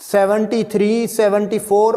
73, 74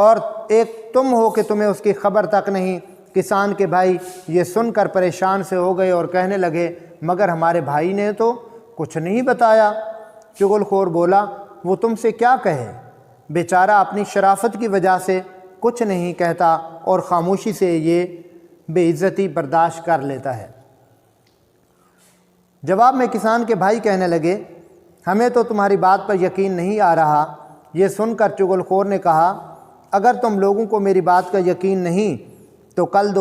اور ایک تم ہو کہ تمہیں اس کی خبر تک نہیں۔ کسان کے بھائی یہ سن کر پریشان سے ہو گئے اور کہنے لگے مگر ہمارے بھائی نے تو کچھ نہیں بتایا۔ چغل خور بولا وہ تم سے کیا کہے، بیچارہ اپنی شرافت کی وجہ سے کچھ نہیں کہتا اور خاموشی سے یہ بے عزتی برداشت کر لیتا ہے۔ جواب میں کسان کے بھائی کہنے لگے ہمیں تو تمہاری بات پر یقین نہیں آ رہا۔ یہ سن کر چغل خور نے کہا اگر تم لوگوں کو میری بات کا یقین نہیں تو کل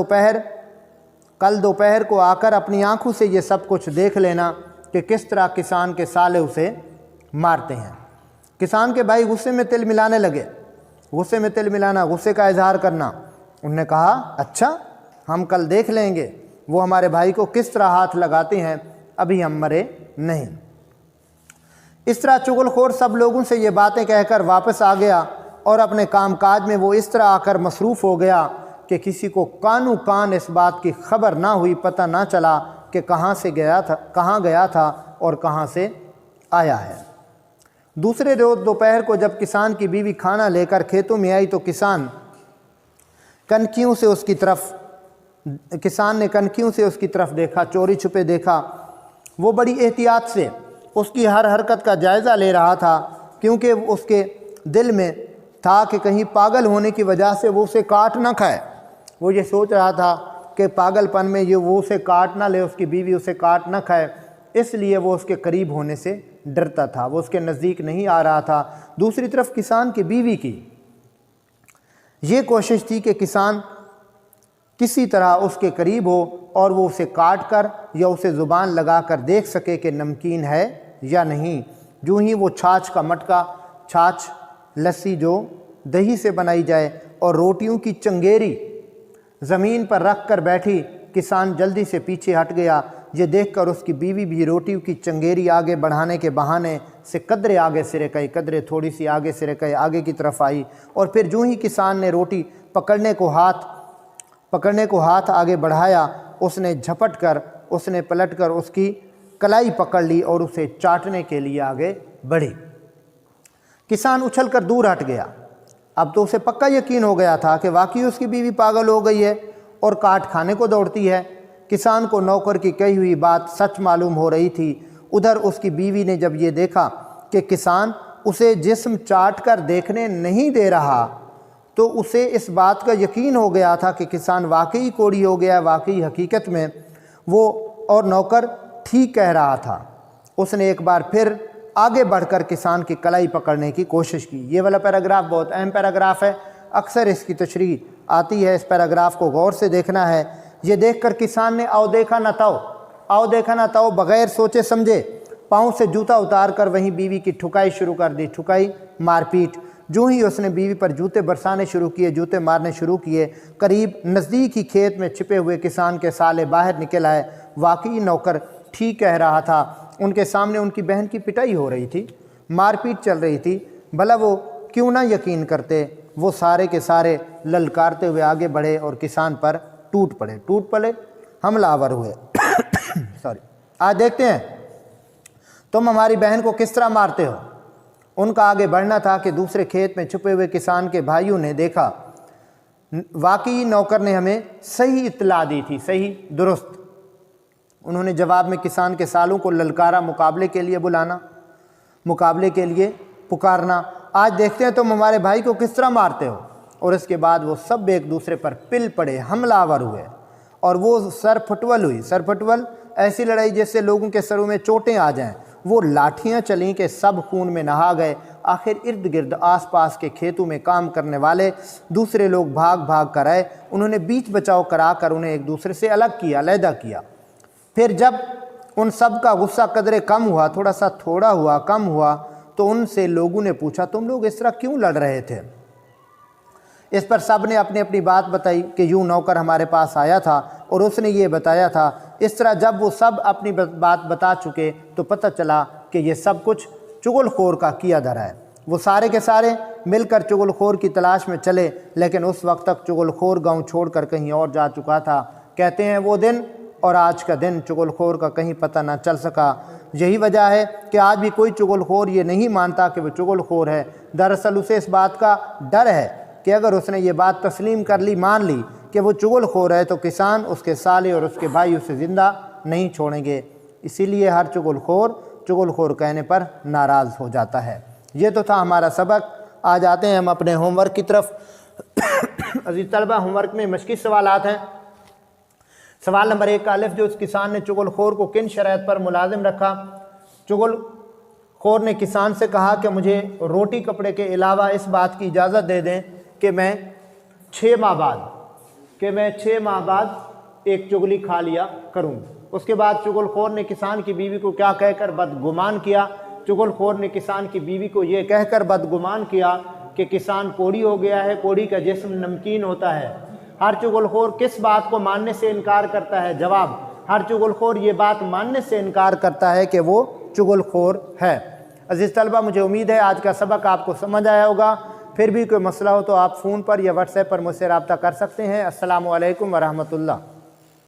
دوپہر کو آ کر اپنی آنکھوں سے یہ سب کچھ دیکھ لینا کہ کس طرح کسان کے سالے اسے مارتے ہیں۔ کسان کے بھائی غصے میں تل ملانے لگے۔ غصے میں تل ملانا، غصے کا اظہار کرنا۔ انہوں نے کہا اچھا ہم کل دیکھ لیں گے وہ ہمارے بھائی کو کس طرح ہاتھ لگاتے ہیں، ابھی ہم مرے نہیں۔ اس طرح چغل خور سب لوگوں سے یہ باتیں کہہ کر واپس آ گیا اور اپنے کام کاج میں وہ اس طرح آ کر مصروف ہو گیا کہ کسی کو کانوں کان اس بات کی خبر نہ ہوئی، پتہ نہ چلا کہ کہاں گیا تھا اور کہاں سے آیا ہے۔ دوسرے روز دوپہر کو جب کسان کی بیوی کھانا لے کر کھیتوں میں آئی تو کسان نے کنکیوں سے اس کی طرف دیکھا، چوری چھپے دیکھا۔ وہ بڑی احتیاط سے اس کی ہر حرکت کا جائزہ لے رہا تھا کیونکہ اس کے دل میں تھا کہ کہیں پاگل ہونے کی وجہ سے وہ اسے کاٹ نہ کھائے۔ وہ یہ سوچ رہا تھا کہ پاگل پن میں وہ اسے کاٹ نہ لے، اس کی بیوی اسے کاٹ نہ کھائے، اس لیے وہ اس کے قریب ہونے سے ڈرتا تھا، وہ اس کے نزدیک نہیں آ رہا تھا۔ دوسری طرف کسان کی بیوی کی یہ کوشش تھی کہ کسان کسی طرح اس کے قریب ہو اور وہ اسے کاٹ کر یا اسے زبان لگا کر دیکھ سکے کہ نمکین ہے یا نہیں۔ جو ہی وہ چھاچھ کا مٹکا، چھاچھ لسی جو دہی سے بنائی جائے، اور روٹیوں کی چنگیری زمین پر رکھ کر بیٹھی، کسان جلدی سے پیچھے ہٹ گیا۔ یہ دیکھ کر اس کی بیوی بھی روٹیوں کی چنگیری آگے بڑھانے کے بہانے سے قدرے آگے سرکئی، قدرے تھوڑی سی آگے سرکئی، آگے کی طرف آئی، اور پھر جو ہی کسان نے روٹی پکڑنے کو ہاتھ آگے بڑھایا، اس نے جھپٹ کر، اس نے پلٹ کر اس کی کلائی پکڑ لی اور اسے چاٹنے کے لیے آگے بڑھی۔ کسان اچھل کر دور ہٹ گیا۔ اب تو اسے پکا یقین ہو گیا تھا کہ واقعی اس کی بیوی پاگل ہو گئی ہے اور کاٹ کھانے کو دوڑتی ہے۔ کسان کو نوکر کی کہی ہوئی بات سچ معلوم ہو رہی تھی۔ ادھر اس کی بیوی نے جب یہ دیکھا کہ کسان اسے جسم چاٹ کر دیکھنے نہیں دے رہا تو اسے اس بات کا یقین ہو گیا تھا کہ کسان واقعی کوڑی ہو گیا، واقعی حقیقت میں وہ اور نوکر ٹھیک کہہ رہا تھا۔ اس نے ایک بار پھر آگے بڑھ کر کسان کی کلائی پکڑنے کی کوشش کی۔ یہ والا پیراگراف بہت اہم پیراگراف ہے، اکثر اس کی تشریح آتی ہے، اس پیراگراف کو غور سے دیکھنا ہے۔ یہ دیکھ کر کسان نے آؤ دیکھا نہ تاؤ بغیر سوچے سمجھے پاؤں سے جوتا اتار کر وہیں بیوی کی ٹھکائی شروع کر دی۔ ٹھکائی، مار پیٹ۔ جو ہی اس نے بیوی پر جوتے برسانے شروع کیے، جوتے مارنے شروع کیے، قریب نزدیک ہی کھیت میں چھپے ہوئے کسان کے سالے باہر نکل آئے۔ واقعی نوکر ٹھیک کہہ رہا تھا، ان کے سامنے ان کی بہن کی پٹائی ہو رہی تھی، مار پیٹ چل رہی تھی۔ بھلا وہ کیوں نہ یقین کرتے؟ وہ سارے کے سارے للکارتے ہوئے آگے بڑھے اور کسان پر ٹوٹ پڑے، حملہ آور ہوئے۔ آج دیکھتے ہیں تم ہماری بہن کو کس طرح مارتے ہو۔ ان کا آگے بڑھنا تھا کہ دوسرے کھیت میں چھپے ہوئے کسان کے بھائیوں نے دیکھا واقعی نوکر نے ہمیں صحیح اطلاع دی تھی، صحیح درست۔ انہوں نے جواب میں کسان کے سالوں کو للکارا، مقابلے کے لیے پکارنا۔ آج دیکھتے ہیں تم ہمارے بھائی کو کس طرح مارتے ہو۔ اور اس کے بعد وہ سب ایک دوسرے پر پل پڑے، حملہ آور ہوئے، اور وہ سر پھٹول ہوئی۔ سر پھٹول ایسی لڑائی جس سے لوگوں کے سروں میں چوٹیں آ جائیں۔ وہ لاٹھیاں چلیں کہ سب خون میں نہا گئے۔ آخر ارد گرد آس پاس کے کھیتوں میں کام کرنے والے دوسرے لوگ بھاگ کر آئے۔ انہوں نے بیچ بچاؤ کرا کر انہیں ایک دوسرے سے علیحدہ کیا۔ پھر جب ان سب کا غصہ قدرے کم ہوا، کم ہوا تو ان سے لوگوں نے پوچھا تم لوگ اس طرح کیوں لڑ رہے تھے؟ اس پر سب نے اپنی اپنی بات بتائی کہ یوں نوکر ہمارے پاس آیا تھا اور اس نے یہ بتایا تھا۔ اس طرح جب وہ سب اپنی بات بتا چکے تو پتہ چلا کہ یہ سب کچھ چغل خور کا کیا دھرا ہے۔ وہ سارے کے سارے مل کر چغل خور کی تلاش میں چلے، لیکن اس وقت تک چغل خور گاؤں چھوڑ کر کہیں اور جا چکا تھا۔ کہتے ہیں وہ دن اور آج کا دن چغل خور کا کہیں پتہ نہ چل سکا۔ یہی وجہ ہے کہ آج بھی کوئی چغل خور یہ نہیں مانتا کہ وہ چغل خور ہے۔ دراصل اسے اس بات کا ڈر ہے کہ اگر اس نے یہ بات تسلیم کر لی، مان لی کہ وہ چغل خور ہے، تو کسان اس کے سالے اور اس کے بھائی اسے زندہ نہیں چھوڑیں گے۔ اسی لیے ہر چغل خور کہنے پر ناراض ہو جاتا ہے۔ یہ تو تھا ہمارا سبق۔ آج آتے ہیں ہم اپنے ہوم ورک کی طرف۔ عزیز طلبہ، ہوم ورک میں مشقی سوالات ہیں۔ سوال نمبر 1 کا الف، جو اس کسان نے چغل خور کو کن شرائط پر ملازم رکھا؟ چغل خور نے کسان سے کہا کہ مجھے روٹی کپڑے کے علاوہ اس بات کی اجازت دے دیں کہ میں 6 ماہ بعد ایک چغلی کھا لیا کروں۔ اس کے بعد چغل خور نے کسان کی بیوی کو کیا کہہ کر بدگمان کیا؟ چغل خور نے کسان کی بیوی کو یہ کہہ کر بدگمان کیا کہ کسان کوڑی ہو گیا ہے، کوڑی کا جسم نمکین ہوتا ہے۔ ہر چغل خور کس بات کو ماننے سے انکار کرتا ہے؟ جواب، ہر چغل خور یہ بات ماننے سے انکار کرتا ہے کہ وہ چغل خور ہے۔ عزیز طلبہ، مجھے امید ہے آج کا سبق آپ کو سمجھ آیا ہوگا۔ پھر بھی کوئی مسئلہ ہو تو آپ فون پر یا واٹس ایپ پر مجھ سے رابطہ کر سکتے ہیں۔ السلام علیکم ورحمۃ اللہ۔